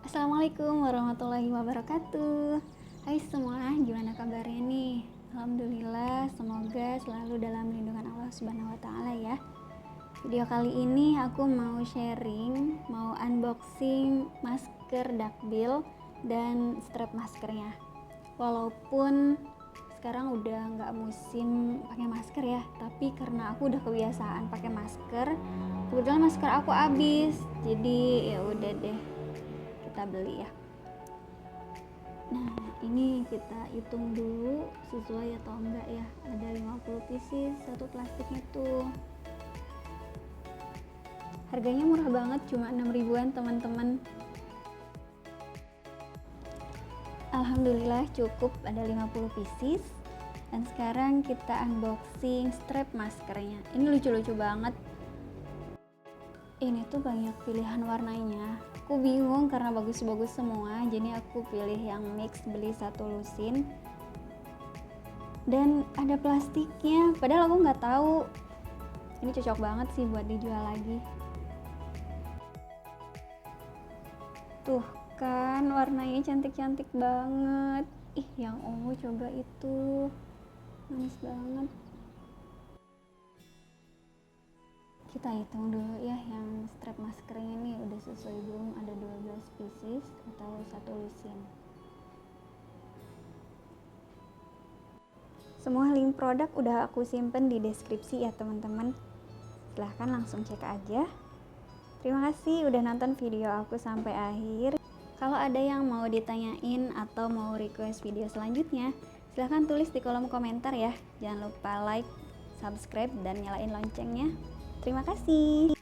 Assalamualaikum warahmatullahi wabarakatuh. Hai semua, gimana kabarnya nih? Alhamdulillah, semoga selalu dalam lindungan Allah Subhanahu wa taala ya. Video kali ini aku mau sharing, mau unboxing masker Dakbil dan strap maskernya. Walaupun sekarang udah nggak musim pakai masker ya, tapi karena aku udah kebiasaan pakai masker, kebetulan masker aku habis, jadi ya udah deh kita beli ya. Nah, ini kita hitung dulu sesuai atau enggak ya. Ada 50 pieces satu plastiknya tuh. Harganya murah banget, cuma 6 ribuan teman-teman. Alhamdulillah cukup, ada 50 pieces. Dan sekarang kita unboxing strap maskernya. Ini lucu-lucu banget. Ini tuh banyak pilihan warnanya. Aku bingung karena bagus-bagus semua, jadi aku pilih yang mix, beli satu lusin. Dan ada plastiknya, padahal aku nggak tahu. Ini cocok banget sih buat dijual lagi. Tuh kan warnanya cantik-cantik banget. Ih, yang ungu coba itu. Manis banget. Kita hitung dulu ya, yang strap maskernya nih udah sesuai belum, ada 12 pieces atau satu lusin. Semua link produk udah aku simpen di deskripsi ya teman-teman. Silahkan langsung cek aja. Terima kasih udah nonton video aku sampai akhir. Kalau ada yang mau ditanyain atau mau request video selanjutnya, silahkan tulis di kolom komentar ya. Jangan lupa like, subscribe, dan nyalain loncengnya. Terima kasih.